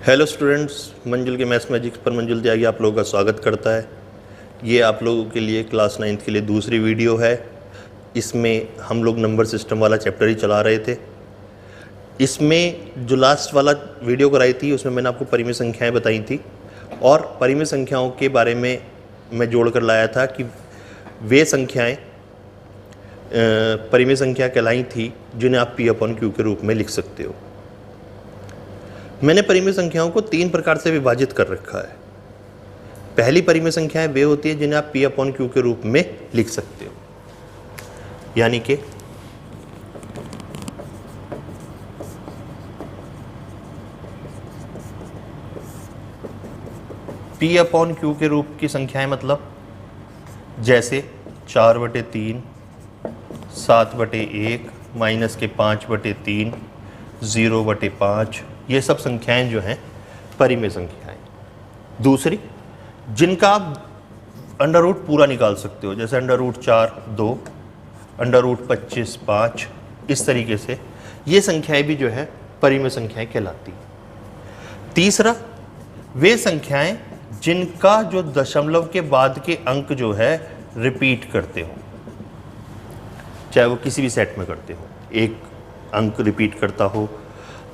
Hello students, मंजुल के maths magics पर मंजुल त्यागी आप लोगों का स्वागत करता है। ये आप लोगों के लिए क्लास 9th के लिए दूसरी वीडियो है। इसमें हम लोग नंबर सिस्टम वाला चैप्टर ही चला रहे थे। इसमें जो लास्ट वाला वीडियो कराई थी उसमें मैंने आपको परिमेय संख्याएं बताई थी और परिमेय संख्याओं के बारे में मैं जोड़ कर लाया था कि वे संख्याएँ परिमेय संख्या कहलाई थी जिन्हें आप P/Q के रूप में लिख सकते हो। मैंने परिमेय संख्याओं को 3 प्रकार से विभाजित कर रखा है। पहली परिमेय संख्याएं वे होती है जिन्हें आप P/Q के रूप में लिख सकते हो, यानी कि P/Q के रूप की संख्याएं मतलब जैसे 4/3, 7/1, -5/3, 0/5, ये सब संख्याएं जो हैं परिमेय संख्याएं। दूसरी जिनका आप अंडर रूट पूरा निकाल सकते हो, जैसे √4 2, √25 5, इस तरीके से ये संख्याएं भी जो है परिमेय संख्याएं कहलाती हैं। तीसरा वे संख्याएं जिनका जो दशमलव के बाद के अंक जो है रिपीट करते हो, चाहे वो किसी भी सेट में करते हो, एक अंक रिपीट करता हो,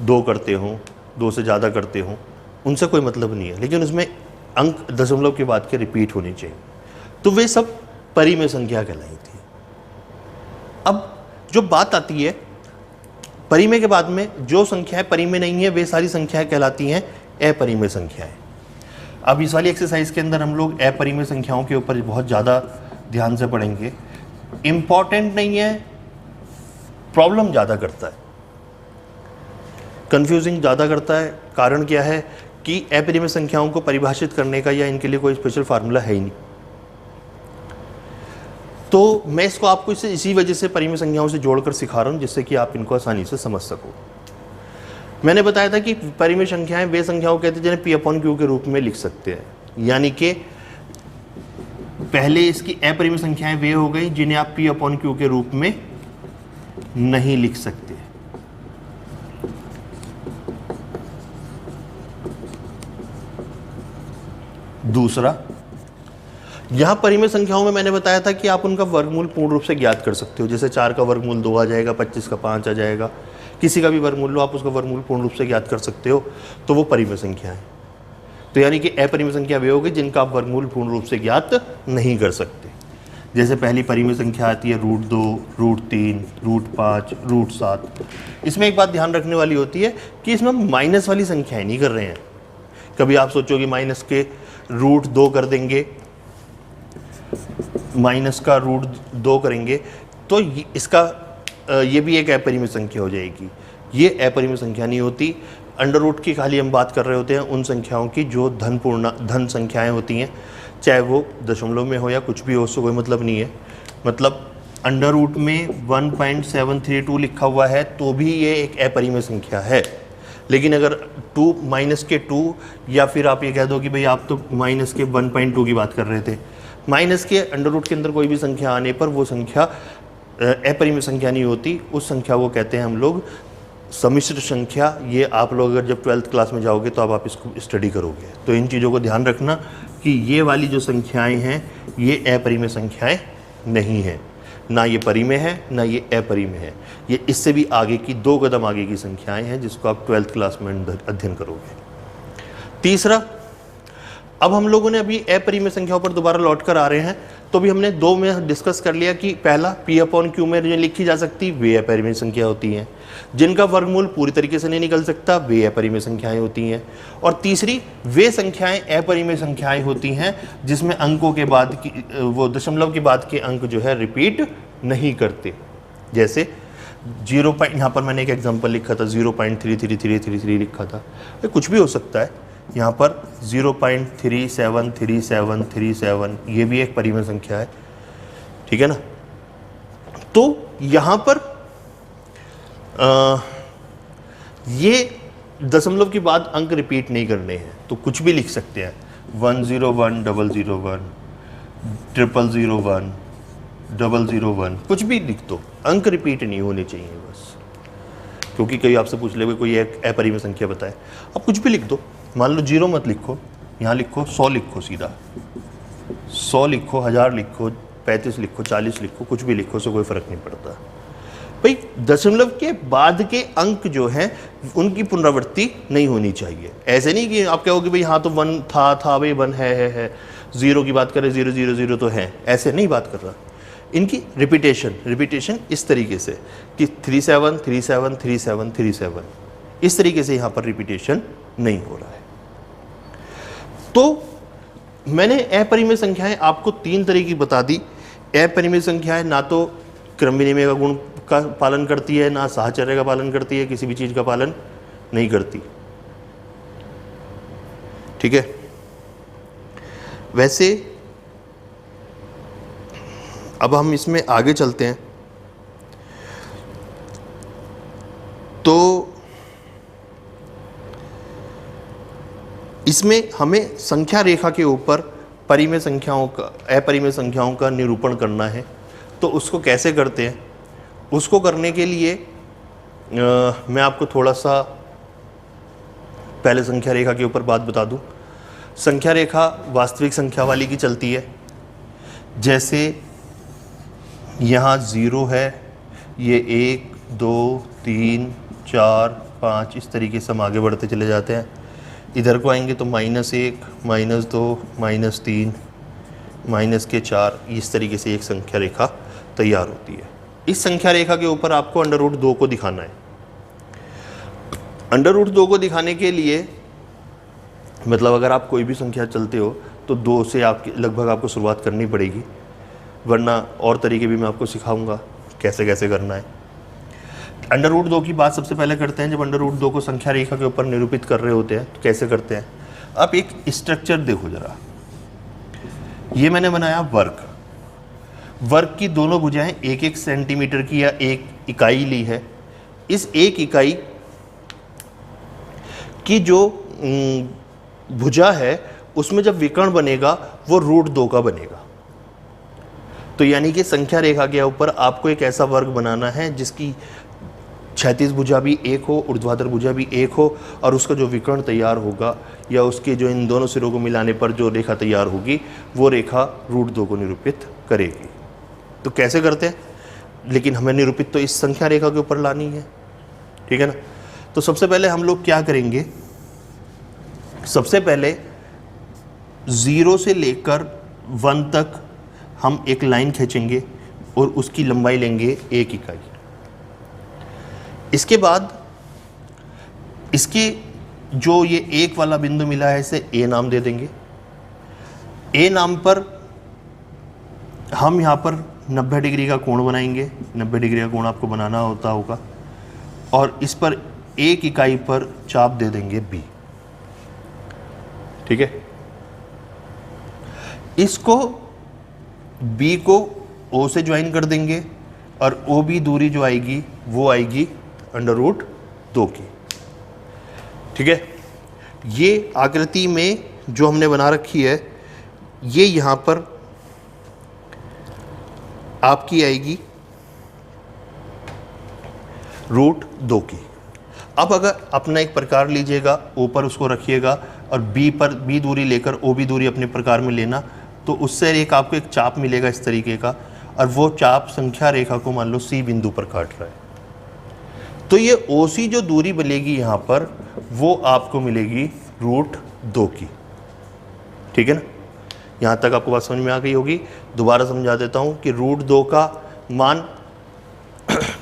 2 करते हो, 2 से ज़्यादा करते हो, उनसे कोई मतलब नहीं है, लेकिन उसमें अंक दशमलव के बाद के रिपीट होने चाहिए, तो वे सब परिमेय संख्या कहलाई थी। अब जो बात आती है परिमेय के बाद में, जो संख्याएं परिमेय नहीं है वे सारी संख्याएं कहलाती हैं अपरिमेय संख्याएं। अब इस वाली एक्सरसाइज के अंदर हम लोग अपरिमेय संख्याओं के ऊपर बहुत ज़्यादा ध्यान से पढ़ेंगे। इम्पॉर्टेंट नहीं है, प्रॉब्लम ज़्यादा करता है, कंफ्यूजिंग ज़्यादा करता है। कारण क्या है कि अपरिमेय संख्याओं को परिभाषित करने का या इनके लिए कोई स्पेशल फार्मूला है ही नहीं। तो मैं इसको आपको इसी वजह से परिमेय संख्याओं से जोड़कर सिखा रहा हूँ, जिससे कि आप इनको आसानी से समझ सको। मैंने बताया था कि परिमेय संख्याएं वे संख्याओं कहते हैं जिन्हें P/Q के रूप में लिख सकते हैं, यानी कि पहले इसकी अपरिमेय संख्याएं वे हो गई जिन्हें आप P/Q के रूप में नहीं लिख सकते। दूसरा, यहां परिमेय संख्याओं में मैंने बताया था कि आप उनका वर्गमूल पूर्ण रूप से ज्ञात कर सकते हो। जैसे 4 का वर्गमूल 2 आ जाएगा, 25 का 5 आ जाएगा, किसी का भी वर्गमूल लो आप उसका वर्गमूल पूर्ण रूप से ज्ञात कर सकते हो, तो वो परिमेय संख्या है। तो यानी कि अपरिमेय संख्या वे होगी जिनका आप वर्गमूल पूर्ण रूप से ज्ञात नहीं कर सकते। जैसे पहली परिमेय संख्या आती है √2, √3, √5, √7। इसमें एक बात ध्यान रखने वाली होती है कि इसमें हम माइनस वाली संख्याएं नहीं कर रहे हैं। कभी आप सोचोगे माइनस के √2 कर देंगे, माइनस का √2 करेंगे तो इसका ये भी एक अपरिमेय संख्या हो जाएगी। ये अपरिमेय संख्या नहीं होती। अंडर रूट की खाली हम बात कर रहे होते हैं उन संख्याओं की जो धन संख्याएं होती हैं, चाहे वो दशमलव में हो या कुछ भी हो, उससे कोई मतलब नहीं है। मतलब अंडर रूट में 1.732 लिखा हुआ है तो भी ये एक अपरिमेय संख्या है। लेकिन अगर 2 माइनस के 2, या फिर आप ये कह दो कि भाई आप तो माइनस के 1.2 की बात कर रहे थे, माइनस के अंडर रूट के अंदर कोई भी संख्या आने पर वो संख्या अपरिमेय संख्या नहीं होती। उस संख्या को कहते हैं हम लोग सम्मिश्र संख्या। ये आप लोग अगर जब 12th क्लास में जाओगे तो आप इसको स्टडी करोगे, तो इन चीज़ों को ध्यान रखना कि ये वाली जो संख्याएं हैं ये अपरिमेय संख्याएं नहीं हैं, ना ये परिमेय है ना ये अपरिमेय है। ये इससे भी आगे की 2 कदम आगे की संख्याएं हैं जिसको आप 12th क्लास में अध्ययन करोगे। तीसरा, अब हम लोगों ने अभी अपरिमेय संख्याओं पर दोबारा लौट कर आ रहे हैं, तो भी हमने 2 में डिस्कस कर लिया कि पहला P/Q में जो लिखी जा सकती वे अपरिमेय संख्या होती हैं, जिनका वर्गमूल पूरी तरीके से नहीं निकल सकता वे अपरिमेय संख्याएं होती हैं। और तीसरी, वे संख्याएं अपरिमेय संख्याएं होती हैं जिसमें अंकों के बाद की वो दशमलव के बाद के अंक जो है रिपीट नहीं करते। जैसे 0. यहाँ पर मैंने एक एग्जाम्पल लिखा था 0.33333 लिखा था, कुछ भी हो सकता है। यहाँ पर 0.373737 ये भी एक परिमेय संख्या है, ठीक है ना। तो यहाँ पर ये दशमलव के बाद अंक रिपीट नहीं करने हैं, तो कुछ भी लिख सकते हैं। 101 001 001 001 कुछ भी लिख दो, अंक रिपीट नहीं होने चाहिए बस। क्योंकि कई आपसे पूछ लेंगे कोई एक अपरिमेय संख्या बताए, आप कुछ भी लिख दो, मान लो 0 मत लिखो, यहाँ लिखो 100 लिखो, सीधा 100 लिखो, 1000 लिखो, 35 लिखो, 40 लिखो, कुछ भी लिखो, उससे कोई फ़र्क नहीं पड़ता भाई। दशमलव के बाद के अंक जो हैं उनकी पुनरावृत्ति नहीं होनी चाहिए। ऐसे नहीं कि आप कहोगे भाई हाँ तो 1 था भाई 1 है, 0 की बात करें 0 0 0 तो है, ऐसे नहीं बात कर रहा। इनकी रिपीटेशन इस तरीके से कि 37 37 37 37, इस तरीके से यहाँ पर रिपीटेशन नहीं हो रहा है। तो मैंने अपरिमेय संख्याएं आपको 3 तरह की बता दी। अपरिमेय संख्याएं ना तो क्रम विनिमय का गुण का पालन करती है, ना साहचर्य का पालन करती है, किसी भी चीज़ का पालन नहीं करती, ठीक है। वैसे अब हम इसमें आगे चलते हैं। तो इसमें हमें संख्या रेखा के ऊपर परिमेय संख्याओं का, अपरिमेय संख्याओं का निरूपण करना है। तो उसको कैसे करते हैं, उसको करने के लिए मैं आपको थोड़ा सा पहले संख्या रेखा के ऊपर बात बता दूं। संख्या रेखा वास्तविक संख्या वाली की चलती है। जैसे यहाँ 0 है, ये 1 2 3 4 5 इस तरीके से हम आगे बढ़ते चले जाते हैं। इधर को आएंगे तो -1 -2 -3 -4, इस तरीके से एक संख्या रेखा तैयार होती है। इस संख्या रेखा के ऊपर आपको √2 को दिखाना है। √2 को दिखाने के लिए मतलब अगर आप कोई भी संख्या चलते हो तो 2 से आपकी लगभग आपको शुरुआत करनी पड़ेगी, वरना और तरीके भी मैं आपको सिखाऊंगा कैसे कैसे करना है। √2 की बात सबसे पहले करते हैं। जब √2 को संख्या रेखा के ऊपर निरूपित कर रहे होते हैं तो कैसे करते हैं। आप एक स्ट्रक्चर देखो जरा, ये मैंने बनाया वर्ग की दोनों भुजाएं 1-1 सेंटीमीटर की या 1 इकाई ली है। इस 1 इकाई की जो भुजा है उसमें जब विकर्ण बनेगा वो √2 का बनेगा। तो यानी कि संख्या रेखा के ऊपर आपको एक ऐसा वर्ग बनाना है जिसकी क्षैतिज भुजा भी 1 हो, ऊर्ध्वाधर भुजा भी 1 हो, और उसका जो विकर्ण तैयार होगा या उसके जो इन दोनों सिरों को मिलाने पर जो रेखा तैयार होगी वो रेखा √2 को निरूपित करेगी। तो कैसे करते हैं, लेकिन हमें निरूपित तो इस संख्या रेखा के ऊपर लानी है, ठीक है ना। तो सबसे पहले हम लोग क्या करेंगे, सबसे पहले 0 से लेकर 1 तक हम एक लाइन खींचेंगे और उसकी लंबाई लेंगे 1 इकाई। इसके बाद इसके जो ये 1 वाला बिंदु मिला है इसे A नाम दे देंगे। A नाम पर हम यहाँ पर 90 डिग्री का कोण बनाएंगे। 90 डिग्री का कोण आपको बनाना होता होगा, और इस पर 1 इकाई पर चाप दे देंगे B, ठीक है। इसको B को O से ज्वाइन कर देंगे और OB दूरी जो आएगी वो आएगी √2 की, ठीक है। ये आकृति में जो हमने बना रखी है ये यहाँ पर आपकी आएगी √2 की। अब अगर अपना एक प्रकार लीजिएगा, O पर उसको रखिएगा और B पर B दूरी लेकर OB दूरी अपने प्रकार में लेना, तो उससे एक आपको एक चाप मिलेगा इस तरीके का, और वो चाप संख्या रेखा को मान लो C बिंदु पर काट रहा है। तो ये OC जो दूरी मिलेगी यहाँ पर वो आपको मिलेगी √2 की, ठीक है ना। यहाँ तक आपको बात समझ में आ गई होगी। दोबारा समझा देता हूँ कि √2 का मान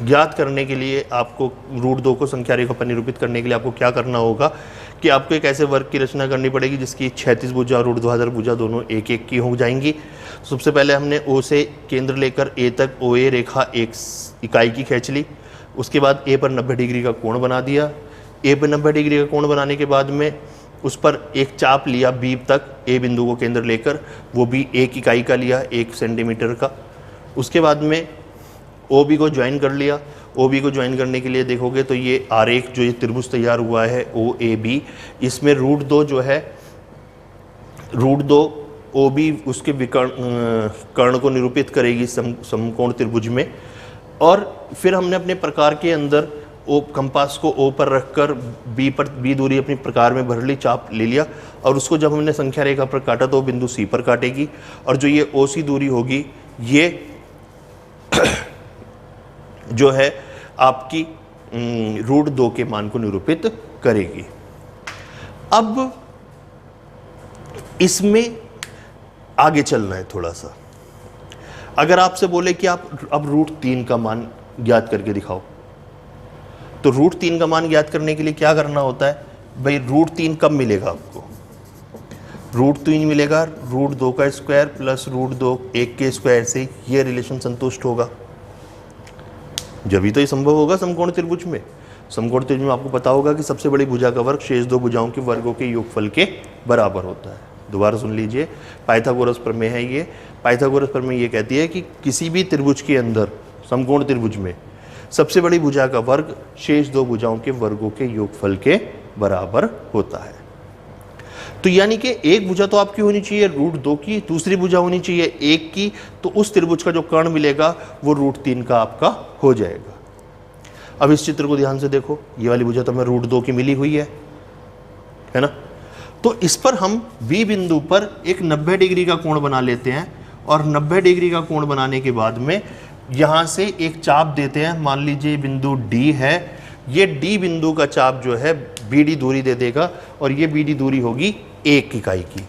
ज्ञात करने के लिए आपको, √2 को संख्या रेखा पर निरूपित करने के लिए आपको क्या करना होगा कि आपको एक ऐसे वर्ग की रचना करनी पड़ेगी जिसकी क्षैतिज भुजा और ऊर्ध्वाधर भुजा दोनों 1-1 की हो जाएंगी। सबसे पहले हमने O से केंद्र लेकर A तक OA रेखा 1 इकाई की खींच ली। उसके बाद A पर 90 डिग्री का कोण बना दिया। A पर 90 डिग्री का कोण बनाने के बाद में उस पर एक चाप लिया B तक, A बिंदु को केंद्र लेकर, वो भी 1 इकाई का लिया, 1 सेंटीमीटर का। उसके बाद में OB को ज्वाइन कर लिया। OB को ज्वाइन करने के लिए देखोगे तो ये आरेख जो ये त्रिभुज तैयार हुआ है OAB, इसमें √2 जो है, √2 OB उसके विकर्ण कर्ण को निरूपित करेगी समकोण त्रिभुज में। और फिर हमने अपने प्रकार के अंदर ओ कंपास को ओ पर रखकर बी दूरी अपनी प्रकार में भर ली, चाप ले लिया, और उसको जब हमने संख्या रेखा पर काटा तो वो बिंदु सी पर काटेगी, और जो ये ओ सी दूरी होगी ये जो है आपकी √2 के मान को निरूपित करेगी। अब इसमें आगे चलना है थोड़ा सा। अगर आपसे बोले कि आप अब √3 का मान ज्ञात करके दिखाओ, तो √3 का मान ज्ञात करने के लिए क्या करना होता है भाई? √3 कब मिलेगा आपको? √3 मिलेगा √2 का स्क्वायर प्लस √2 1 के स्क्वायर से, ये रिलेशन संतुष्ट होगा। जब ही तो ये संभव होगा समकोण त्रिभुज में। समकोण त्रिभुज में आपको पता होगा कि सबसे बड़ी भुजा का वर्ग शेष दो भुजाओं के वर्गों के योगफल के बराबर होता है। दोबारा सुन लीजिए, पाइथागोरस प्रमेय है ये। पाइथागोरस प्रमेय ये कहती है कि किसी भी त्रिभुज के अंदर, समकोण त्रिभुज में, सबसे बड़ी भुजा का वर्ग शेष दो भुजाओं के वर्गों के योगफल के बराबर होता है। तो यानी कि एक भुजा तो आपकी होनी चाहिए √2 की, दूसरी भुजा होनी चाहिए 1 की, तो उस त्रिभुज का जो कर्ण मिलेगा वो √3 का आपका हो जाएगा। अब इस चित्र को ध्यान से देखो, ये वाली भुजा तो हमें √2 की मिली हुई है ना? तो इस पर हम बी बिंदु पर एक 90 डिग्री का कोण बना लेते हैं, और 90 डिग्री का कोण बनाने के बाद में यहाँ से एक चाप देते हैं। मान लीजिए बिंदु डी है, ये डी बिंदु का चाप जो है बीडी दूरी दे देगा, और ये बीडी दूरी होगी 1 इकाई की।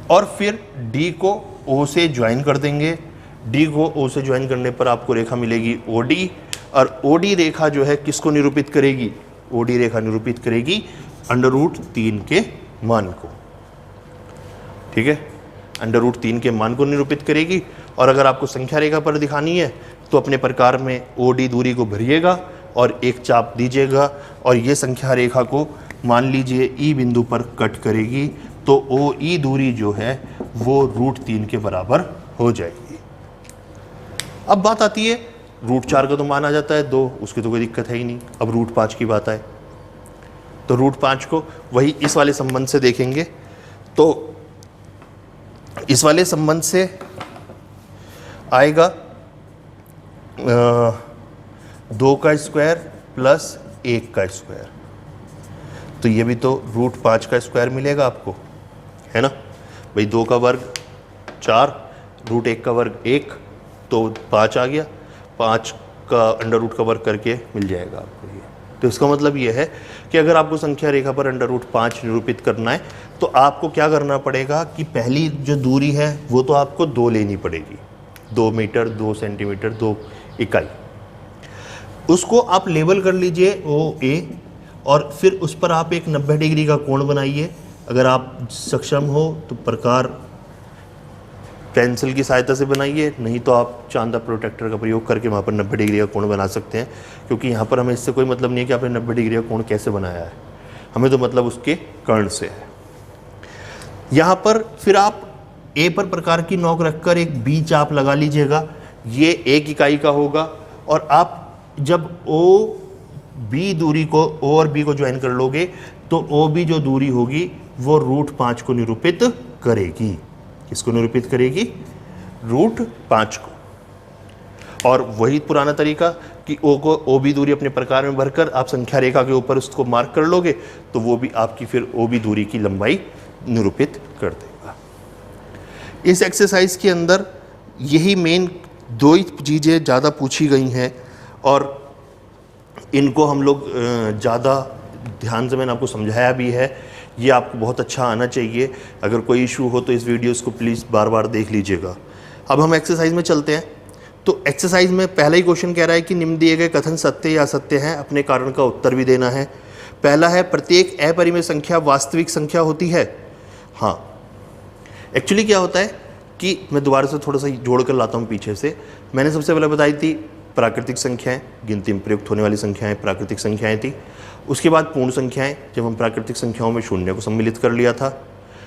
और फिर डी को ओ से ज्वाइन कर देंगे। डी को ओ से ज्वाइन करने पर आपको रेखा मिलेगी ओडी, और ओडी रेखा जो है किसको निरूपित करेगी? ओडी रेखा निरूपित करेगी √3 के मान को। ठीक है, √3 के मान को निरूपित करेगी। और अगर आपको संख्या रेखा पर दिखानी है तो अपने प्रकार में ओडी दूरी को भरिएगा और एक चाप दीजिएगा, और ये संख्या रेखा को मान लीजिए ई बिंदु पर कट करेगी, तो ओ ई दूरी जो है वो √3 के बराबर हो जाएगी। अब बात आती है √4 का तो मान आ जाता है 2, उसकी तो कोई दिक्कत है ही नहीं। अब √5 की बात आए तो √5 को वही इस वाले संबंध से देखेंगे। तो इस वाले संबंध से आएगा 2 का स्क्वायर प्लस 1 का स्क्वायर, तो ये भी तो √5 का स्क्वायर मिलेगा आपको, है ना भाई? 2 का वर्ग 4, √1 का वर्ग 1, तो 5 आ गया। 5 का अंडर रूट का वर्ग करके मिल जाएगा आपको ये। तो इसका मतलब ये है कि अगर आपको संख्या रेखा पर √5 निरूपित करना है तो आपको क्या करना पड़ेगा कि पहली जो दूरी है वो तो आपको 2 लेनी पड़ेगी, 2 मीटर 2 सेंटीमीटर 2 इकाई। उसको आप लेबल कर लीजिए OA, और फिर उस पर आप एक 90 डिग्री का कोण बनाइए। अगर आप सक्षम हो तो प्रकार पेंसिल की सहायता से बनाइए, नहीं तो आप चांदा प्रोटेक्टर का प्रयोग करके वहाँ पर 90 डिग्री का कोण बना सकते हैं, क्योंकि यहाँ पर हमें इससे कोई मतलब नहीं है कि आपने 90 डिग्री का कोण कैसे बनाया है, हमें तो मतलब उसके कर्ण से है। यहाँ पर फिर आप A पर प्रकार की नोक रखकर एक B चाप लगा लीजिएगा, ये 1 इकाई का होगा। और आप जब OB दूरी को O और B को ज्वाइन कर लोगे तो OB जो दूरी होगी वो √5 को निरूपित करेगी। किसको निरूपित करेगी? √5 को। और वही पुराना तरीका कि O को OB दूरी अपने प्रकार में भरकर आप संख्या रेखा के ऊपर उसको मार्क कर लोगे तो वो भी आपकी फिर OB दूरी की लंबाई निरूपित कर देगा। इस एक्सरसाइज के अंदर यही मेन 2 ही चीज़ें ज़्यादा पूछी गई हैं, और इनको हम लोग ज़्यादा ध्यान से मैंने आपको समझाया भी है। ये आपको बहुत अच्छा आना चाहिए। अगर कोई इशू हो तो इस वीडियोस को प्लीज़ बार बार देख लीजिएगा। अब हम एक्सरसाइज में चलते हैं। तो एक्सरसाइज में पहला ही क्वेश्चन कह रहा है कि निम्न दिए गए कथन सत्य या असत्य हैं, अपने कारण का उत्तर भी देना है। पहला है प्रत्येक अपरिमेय संख्या वास्तविक संख्या होती है। हाँ, एक्चुअली क्या होता है कि मैं दोबारा से थोड़ा सा जोड़ कर लाता हूँ पीछे से। मैंने सबसे पहले बताई थी प्राकृतिक संख्याएं, गिनती में प्रयुक्त होने वाली संख्याएं प्राकृतिक संख्याएं थी। उसके बाद पूर्ण संख्याएं, जब हम प्राकृतिक संख्याओं में शून्य को सम्मिलित कर लिया था।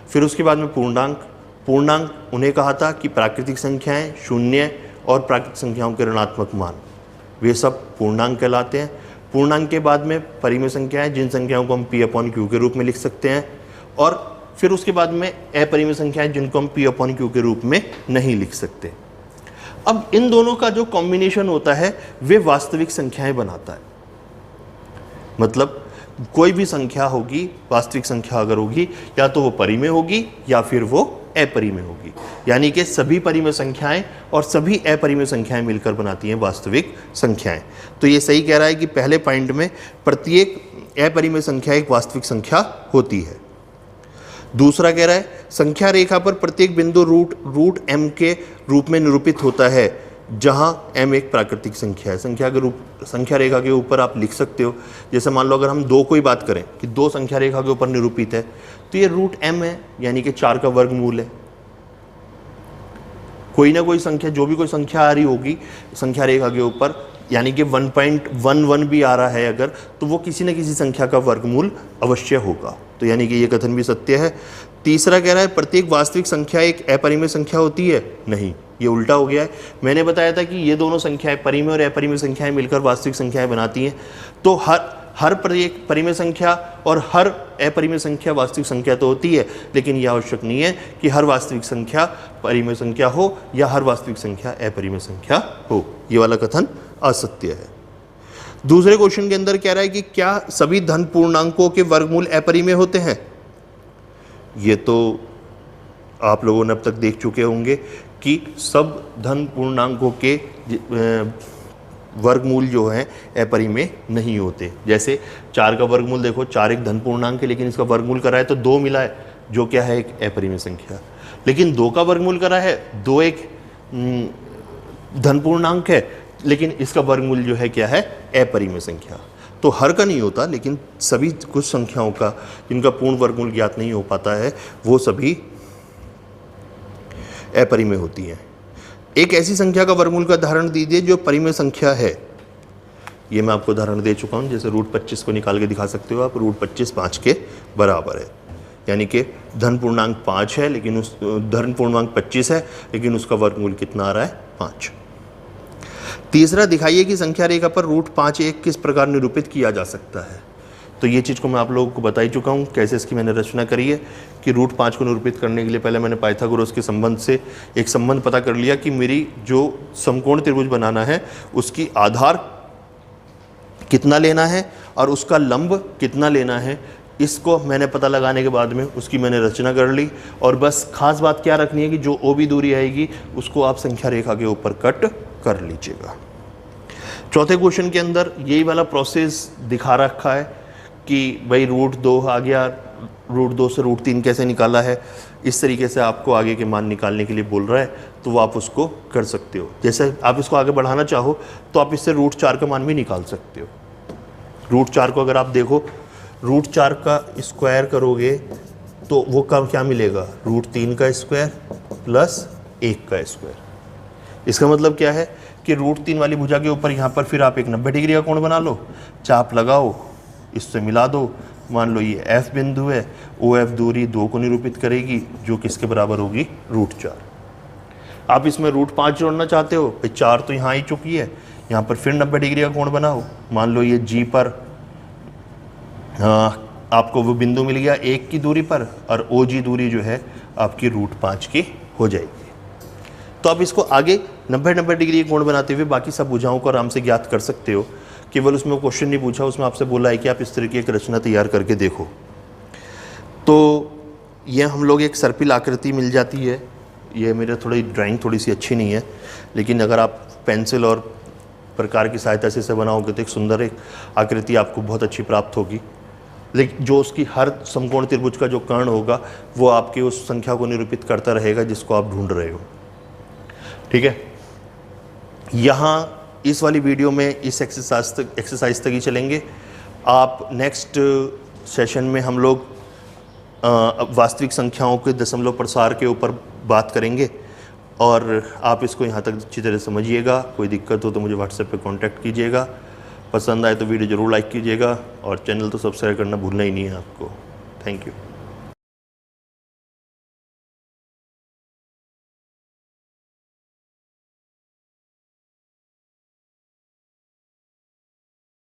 फिर उसके बाद में पूर्णांक उन्हें कहा था कि प्राकृतिक संख्याएं, शून्य और प्राकृतिक संख्याओं के ऋणात्मक मान, वे सब पूर्णांक कहलाते हैं। पूर्णांक के बाद में परिमेय संख्याएं, जिन संख्याओं को हम P/Q के रूप में लिख सकते हैं। और फिर उसके बाद में अपरिमेय संख्याएं, जिनको हम P/Q के रूप में नहीं लिख सकते। अब इन दोनों का जो कॉम्बिनेशन होता है वे वास्तविक संख्याएं बनाता है। मतलब कोई भी संख्या होगी, वास्तविक संख्या अगर होगी, या तो वो परिमेय होगी या फिर वो अपरिमेय होगी। यानी कि सभी परिमेय संख्याएं और सभी अपरिमेय संख्याएं मिलकर बनाती हैं वास्तविक संख्याएं। तो ये सही कह रहा है कि पहले पॉइंट में प्रत्येक अपरिमेय संख्या एक वास्तविक संख्या होती है। दूसरा कह रहा है संख्या रेखा पर प्रत्येक बिंदु रूट m के रूप में निरूपित होता है, जहां m एक प्राकृतिक संख्या है। संख्या रेखा के ऊपर आप लिख सकते हो, जैसे मान लो अगर हम 2 की बात करें कि 2 संख्या रेखा के ऊपर निरूपित है, तो ये रूट m है, यानी कि 4 का वर्गमूल है। कोई ना कोई संख्या, जो भी कोई संख्या आ रही होगी संख्या रेखा के ऊपर, यानी कि 1.11 भी आ रहा है अगर, तो वो किसी न किसी संख्या का वर्गमूल अवश्य होगा। तो यानी कि ये कथन भी सत्य है। तीसरा कह रहा है प्रत्येक वास्तविक संख्या एक अपरिमेय संख्या होती है। नहीं, ये उल्टा हो गया है। मैंने बताया था कि ये दोनों संख्याएं, परिमेय और अपरिमेय संख्याएं मिलकर वास्तविक संख्याएं बनाती हैं। तो हर परिमेय संख्या और हर अपरिमेय संख्या वास्तविक संख्या तो होती है, लेकिन यह आवश्यक नहीं है कि हर वास्तविक संख्या परिमेय संख्या हो या हर वास्तविक संख्या अपरिमेय संख्या हो। ये वाला कथन असत्य है। दूसरे क्वेश्चन के अंदर कह रहा है कि क्या सभी धन पूर्णांकों के वर्गमूल अपरिमेय होते हैं। ये तो आप लोगों ने अब तक देख चुके होंगे कि सब धन पूर्णांकों के वर्गमूल जो हैं अपरिमेय नहीं होते। जैसे 4 का वर्गमूल देखो, 4 एक धन पूर्णांक है, लेकिन इसका वर्गमूल करा है तो 2 मिला है, जो क्या है एक अपरिमेय संख्या। लेकिन 2 का वर्गमूल करा है, 2 एक धन पूर्णांक है, लेकिन इसका वर्गमूल जो है क्या है अपरिमेय संख्या। तो हर का नहीं होता, लेकिन सभी कुछ संख्याओं का जिनका पूर्ण वर्गमूल ज्ञात नहीं हो पाता है वो सभी अपरिमेय होती हैं। एक ऐसी संख्या का वर्गमूल का उदाहरण दीजिए जो परिमेय संख्या है। ये मैं आपको उदाहरण दे चुका हूँ, जैसे रूट 25 को निकाल के दिखा सकते हो आप। रूट 25 5 के बराबर है, यानी कि धन पूर्णांक 5 है, लेकिन उस धन पूर्णांक 25 है, लेकिन उसका वर्गमूल कितना आ रहा है 5। तीसरा, दिखाइए कि संख्या रेखा पर रूट 5 एक किस प्रकार निरूपित किया जा सकता है। तो ये चीज़ को मैं आप लोगों को बता ही चुका हूँ कैसे इसकी मैंने रचना करी है कि रूट 5 को निरूपित करने के लिए पहले मैंने पाइथागोरस के संबंध से एक संबंध पता कर लिया कि मेरी जो समकोण त्रिभुज बनाना है उसकी आधार कितना लेना है और उसका लंब कितना लेना है। इसको मैंने पता लगाने के बाद में उसकी मैंने रचना कर ली, और बस खास बात क्या रखनी है कि जो ओ बी दूरी आएगी उसको आप संख्या रेखा के ऊपर कट कर लीजिएगा। चौथे क्वेश्चन के अंदर यही वाला प्रोसेस दिखा रखा है कि भाई रूट 2 आ गया, रूट 2 से रूट 3 कैसे निकाला है, इस तरीके से आपको आगे के मान निकालने के लिए बोल रहा है, तो वो आप उसको कर सकते हो। जैसे आप इसको आगे बढ़ाना चाहो तो आप इससे रूट 4 का मान भी निकाल सकते हो। रूट 4 को अगर आप देखो, रूट 4 का स्क्वायर करोगे तो वो क्या मिलेगा, रूट 3 का स्क्वायर प्लस 1 का स्क्वायर। इसका मतलब क्या है कि रूट 3 वाली भुजा के ऊपर यहाँ पर फिर आप एक 90 डिग्री का कोण बना लो, चाप लगाओ, इससे मिला दो। मान लो ये F बिंदु है, OF दूरी 2 को निरूपित करेगी, जो किसके बराबर होगी रूट 4। आप इसमें रूट 5 जोड़ना चाहते हो, भाई 4 तो यहाँ ही चुकी है, यहाँ पर फिर 90 डिग्री का कोण बनाओ। मान लो ये G पर आपको वो बिंदु मिल गया 1 की दूरी पर, और OG दूरी जो है आपकी रूट 5 की हो जाएगी। तो आप इसको आगे 90 डिग्री कोण बनाते हुए बाकी सब भुजाओं को आराम से ज्ञात कर सकते हो। केवल उसमें क्वेश्चन नहीं पूछा, उसमें आपसे बोला है कि आप इस तरह की एक रचना तैयार करके देखो। तो ये हम लोग एक सर्पिल आकृति मिल जाती है। ये मेरे ड्राइंग थोड़ी सी अच्छी नहीं है, लेकिन अगर आप पेंसिल और प्रकार की सहायता से इसे बनाओगे तो एक सुंदर एक आकृति आपको बहुत अच्छी प्राप्त होगी। लेकिन जो उसकी हर समकोण त्रिभुज का जो कर्ण होगा वो आपकी उस संख्या को निरूपित करता रहेगा जिसको आप ढूंढ रहे हो। ठीक है, यहाँ इस वाली वीडियो में इस एक्सरसाइज तक ही चलेंगे। आप नेक्स्ट सेशन में हम लोग वास्तविक संख्याओं के दशमलव प्रसार के ऊपर बात करेंगे, और आप इसको यहाँ तक अच्छी तरह समझिएगा। कोई दिक्कत हो तो मुझे व्हाट्सएप पे कांटेक्ट कीजिएगा। पसंद आए तो वीडियो ज़रूर लाइक कीजिएगा, और चैनल तो सब्सक्राइब करना भूलना ही नहीं है आपको। Thank you.